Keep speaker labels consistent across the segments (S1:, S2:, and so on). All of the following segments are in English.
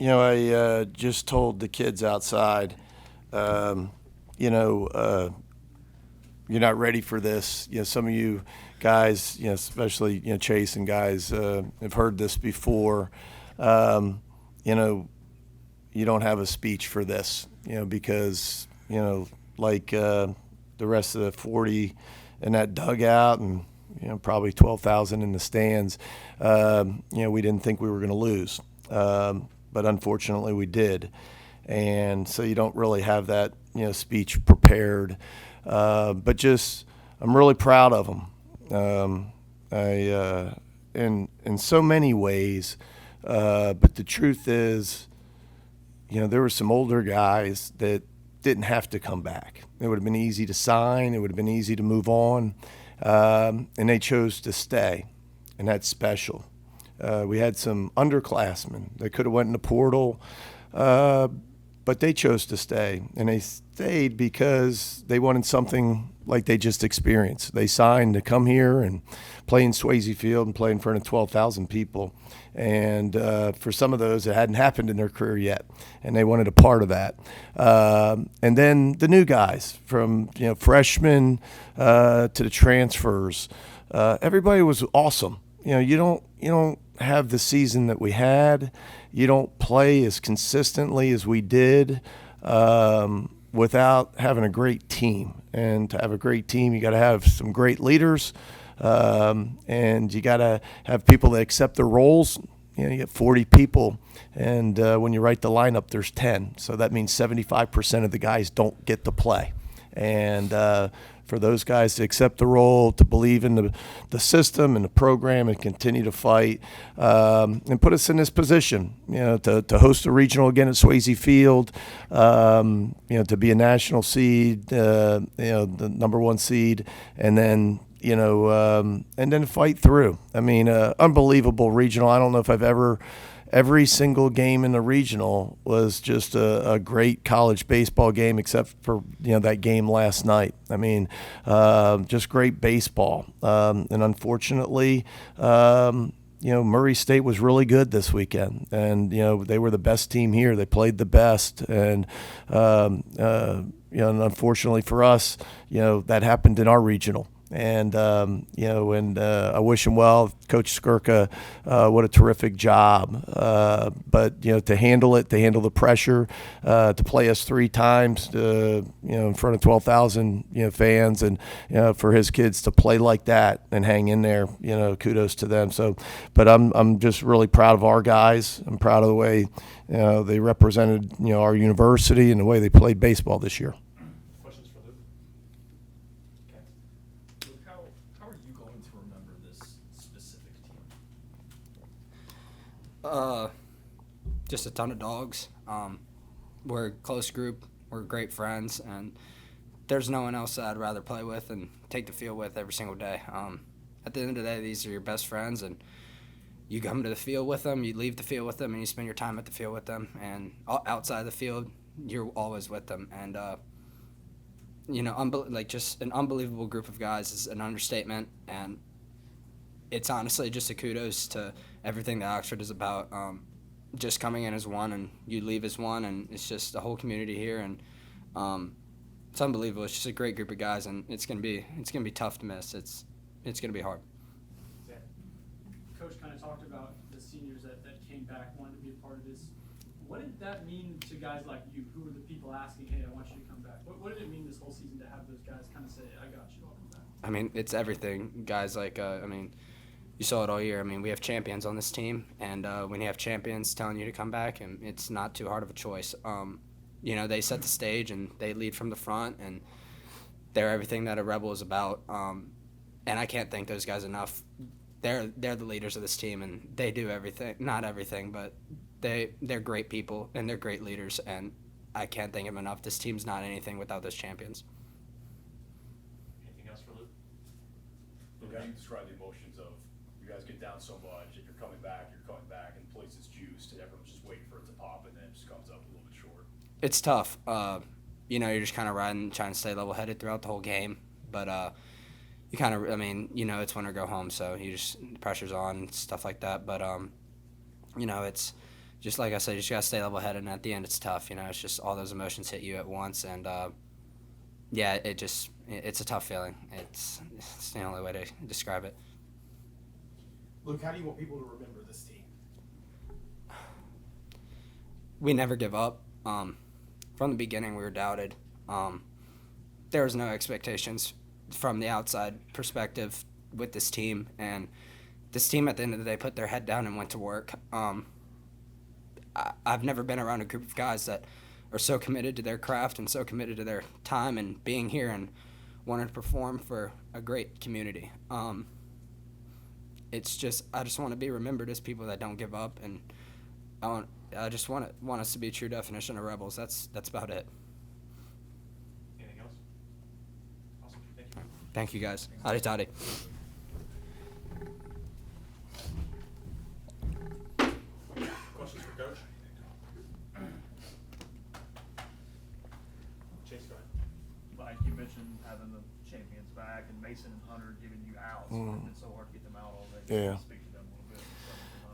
S1: I just told the kids outside, um, you know, you're not ready for this. Some of you guys, especially Chase and guys, have heard this before. Um, you know, you don't have a speech for this. Because like the rest of the 40 in that dugout and probably 12,000 in the stands. We didn't think we were going to lose, but unfortunately we did. And so you don't really have that speech prepared. But just I'm really proud of them. In so many ways. But the truth is, there were some older guys that didn't have to come back. It would have been easy to sign. It would have been easy to move on. And they chose to stay, and that's special. We had some underclassmen that could have went in the portal, but they chose to stay, and they stayed because they wanted something like they just experienced. They signed to come here and play in Swayze Field and play in front of 12,000 people. And for some of those, it hadn't happened in their career yet, and they wanted a part of that. And then the new guys, from freshmen to the transfers, everybody was awesome. You don't have the season that we had. You don't play as consistently as we did without having a great team. And to have a great team, you got to have some great leaders. And you got to have people that accept their roles. You get 40 people, and when you write the lineup, there's 10. So that means 75% of the guys don't get to play. And for those guys to accept the role, to believe in the system and the program and continue to fight, and put us in this position, to host a regional again at Swayze Field, to be a national seed, the number one seed, and then and then fight through. I mean, unbelievable regional. I don't know if every single game in the regional was just a great college baseball game, except for, that game last night. I mean, just great baseball. And unfortunately, Murray State was really good this weekend, and they were the best team here. They played the best, and and unfortunately for us, that happened in our regional. And I wish him well. Coach Skirka, what a terrific job. But to handle the pressure, to play us three times, in front of 12,000 fans, and for his kids to play like that and hang in there, kudos to them. So, but I'm just really proud of our guys. I'm proud of the way they represented our university and the way they played baseball this year.
S2: Just a ton of dogs. We're a close group. We're great friends, and there's no one else that I'd rather play with and take the field with every single day. At the end of the day, these are your best friends, and you come to the field with them, you leave the field with them, and you spend your time at the field with them. And outside the field, you're always with them. And just an unbelievable group of guys is an understatement, and it's honestly just a kudos to everything that Oxford is about. Just coming in as one and you leave as one, and it's just a whole community here, and it's unbelievable. It's just a great group of guys, and it's gonna be tough to miss. It's gonna be hard.
S3: Yeah. Coach kind of talked about the seniors that came back, wanted to be a part of this. What did that mean to guys like you, who were the people asking, hey, I want you to come back? What did it mean this whole season to have those guys kind of say, I got you, I'll come back?
S2: I mean, it's everything. Guys like, you saw it all year. I mean, we have champions on this team, and when you have champions telling you to come back, and it's not too hard of a choice. They set the stage, and they lead from the front, and they're everything that a Rebel is about. And I can't thank those guys enough. They're the leaders of this team, and they do everything. Not everything, but they're great people, and they're great leaders, and I can't thank them enough. This team's not anything without those champions.
S4: Anything else for Luke? Luke, how do you describe the emotions of you guys get down so much, and you're coming back, and the place is juiced, and everyone's just waiting for it to pop, and then it just comes up a little bit short?
S2: It's tough. You're just kind of riding, trying to stay level-headed throughout the whole game. But you kind of, it's win or go home, so the pressure's on, stuff like that. But, it's just like I said, you just gotta stay level-headed, and at the end, it's tough. It's just all those emotions hit you at once, and yeah, it's a tough feeling. It's the only way to describe it.
S5: Luke, how do you want people to remember this team?
S2: We never give up. From the beginning, we were doubted. There was no expectations from the outside perspective with this team, and this team at the end of the day put their head down and went to work. I've never been around a group of guys that are so committed to their craft and so committed to their time and being here and wanting to perform for a great community. It's just I just want to be remembered as people that don't give up, and I just want us to be a true definition of rebels. That's about it.
S4: Anything else? Awesome. Thank you.
S2: Thank you guys. Howdy toddy.
S4: Questions for Coach? Chase, go ahead.
S6: Like you mentioned, having the champions back and Mason and Hunter giving you outs. It's been so hard to get them out all day.
S1: Yeah.
S6: Speak to them a little bit.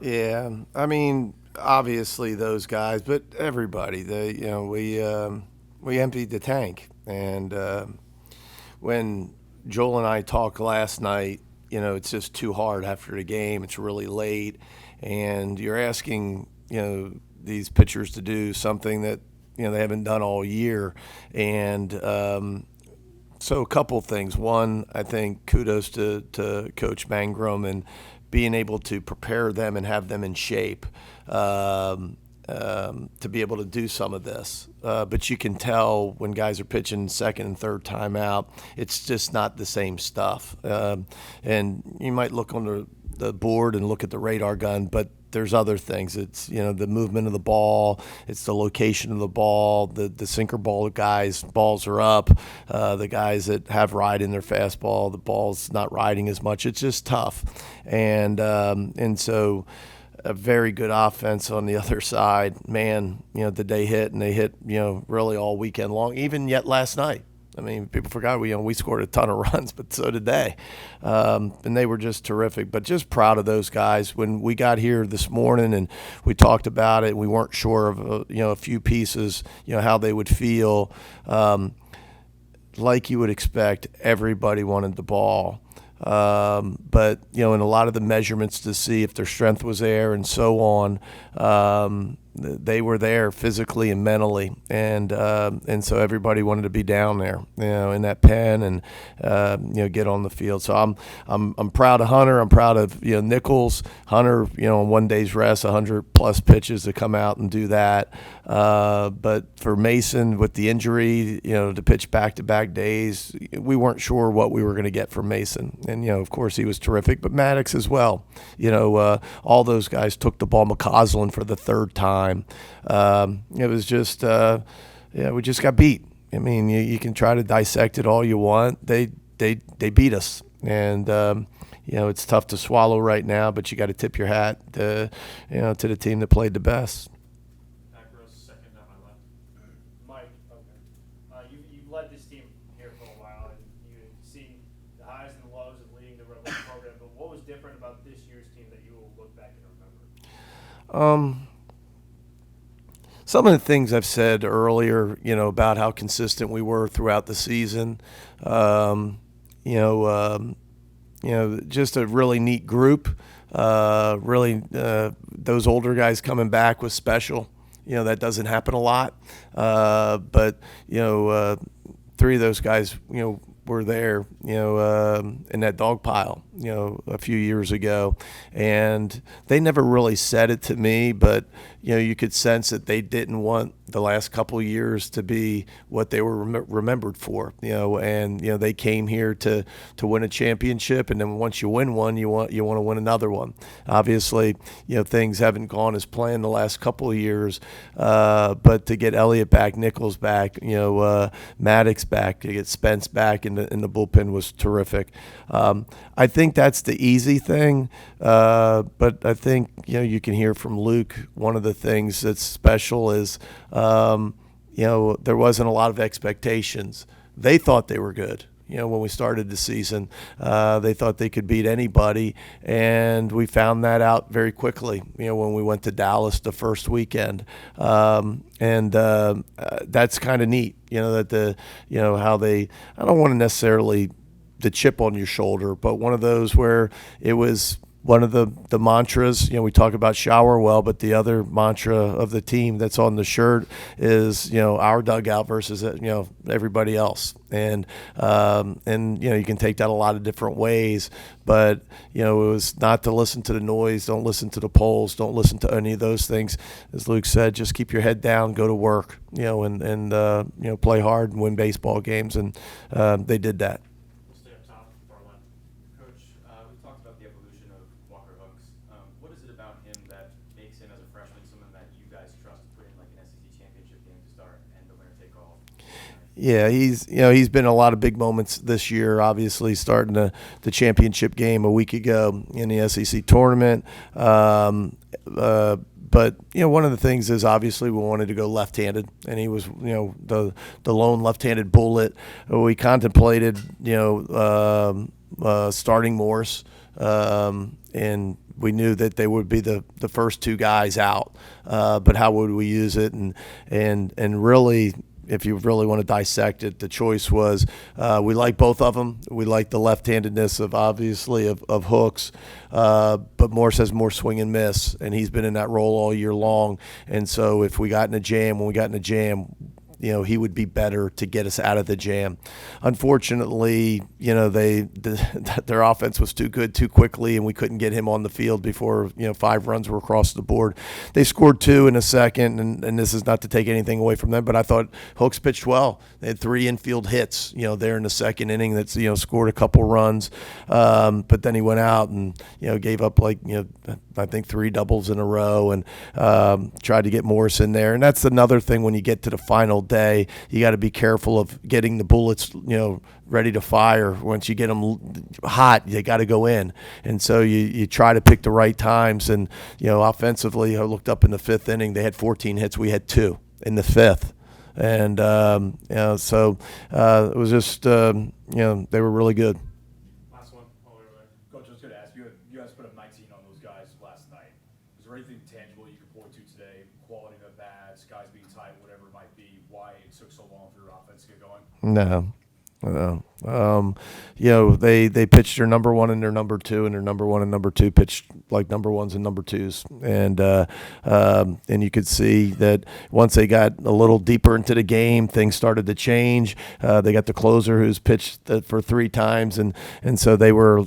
S1: Yeah, I mean, obviously those guys, but everybody. We emptied the tank, and when Joel and I talked last night, it's just too hard after the game. It's really late, and you're asking these pitchers to do something that they haven't done all year, and so a couple things. One, I think kudos to Coach Mangrum and being able to prepare them and have them in shape to be able to do some of this. But you can tell when guys are pitching second and third time out, it's just not the same stuff. And you might look on the board and look at the radar gun, but there's other things. It's the movement of the ball, it's the location of the ball, the sinker ball guys, balls are up. The guys that have ride in their fastball, the ball's not riding as much. It's just tough, and so a very good offense on the other side. Man, did they hit, and they hit really all weekend long, even yet last night. I mean, people forgot we scored a ton of runs, but so did they, and they were just terrific. But just proud of those guys. When we got here this morning and we talked about it, we weren't sure of a few pieces, how they would feel. Like you would expect, everybody wanted the ball. But in a lot of the measurements to see if their strength was there and so on, they were there physically and mentally, and so everybody wanted to be down there, in that pen and get on the field. So I'm proud of Hunter. I'm proud of Nichols. Hunter, on one day's rest, 100+ pitches to come out and do that. But for Mason with the injury, to pitch back-to-back days, we weren't sure what we were going to get from Mason. And of course he was terrific, but Maddox as well. All those guys took the ball. McCausland for the third time. It was just, we just got beat. I mean, you can try to dissect it all you want. They beat us, and it's tough to swallow right now. But you got to tip your hat to the team that played the best.
S4: Back row, second down my left.
S6: Mike, okay. You've led this team here for a while, and you've seen the highs and the lows of leading the Rebels program. But what was different about this year's team that you will look back and remember?
S1: Some of the things I've said earlier, about how consistent we were throughout the season, just a really neat group. Those older guys coming back was special. That doesn't happen a lot. But three of those guys, were there, in that dog pile, a few years ago. And they never really said it to me, but, you could sense that they didn't want the last couple of years to be what they were remembered for, and, they came here to win a championship. And then once you win one, you want to win another one. Obviously, things haven't gone as planned the last couple of years, but to get Elliott back, Nichols back, Maddox back, to get Spence back in the bullpen was terrific. I think that's the easy thing, but I think you can hear from Luke. One of the things that's special is there wasn't a lot of expectations. They thought they were good. when we started the season. They thought they could beat anybody, and we found that out very quickly, when we went to Dallas the first weekend. That's kind of neat, that how they, I don't want to necessarily the chip on your shoulder, but one of those where it was one of the mantras, we talk about shower well, but the other mantra of the team that's on the shirt is, our dugout versus, everybody else. And you can take that a lot of different ways, but, it was not to listen to the noise. Don't listen to the polls. Don't listen to any of those things. As Luke said, just keep your head down, go to work, and play hard and win baseball games. And they did that.
S6: We'll stay up top for our line.
S7: Coach, we talked about the evolution of Walker Hooks. What is it about him that makes him, as a freshman, someone that you guys trust to put in like an SEC championship game to start and the winner take all?
S1: Yeah, he's been in a lot of big moments this year. Obviously, starting the championship game a week ago in the SEC tournament. But one of the things is obviously we wanted to go left-handed, and he was the lone left-handed bullet. We contemplated starting Morse, and we knew that they would be the first two guys out. But how would we use it? And really, if you really want to dissect it, the choice was we like both of them. We like the left-handedness of Hooks, but Morse has more swing and miss, and he's been in that role all year long. And so if we got in a jam, he would be better to get us out of the jam. Unfortunately, their offense was too good too quickly, and we couldn't get him on the field before 5 runs were across the board. They scored 2 in a second, and this is not to take anything away from them, but I thought Hooks pitched well. They had 3 infield hits, there in the second inning that scored a couple runs, but then he went out and gave up I think 3 doubles in a row, and tried to get Morris in there. And that's another thing when you get to the final day, you got to be careful of getting the bullets, ready to fire. Once you get them hot, they got to go in. And so you try to pick the right times. And, offensively, I looked up in the 5th inning, they had 14 hits. We had 2 in the 5th. And, so it was just, they were really good.
S6: Last one. All the way over there.
S4: Coach, I was going to ask you, you guys put up 19 on those guys last night. Is there anything tangible you can point to today? Quality of bats, guys being tight, whatever it might be, why it took so long for your offense to get going?
S1: No. They pitched their number 1 and their number 2, and their number 1 and number 2 pitched like number 1s and number 2s. And you could see that once they got a little deeper into the game, things started to change. They got the closer who's pitched for 3 times, and so they were,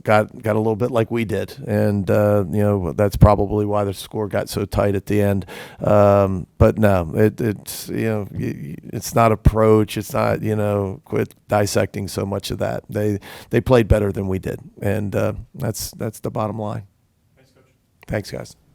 S1: got a little bit like we did. And, that's probably why the score got so tight at the end. But no, it's not approach. It's not, quit dissecting so much of that. They played better than we did, and that's the bottom line.
S6: Thanks, Coach.
S1: Thanks, guys.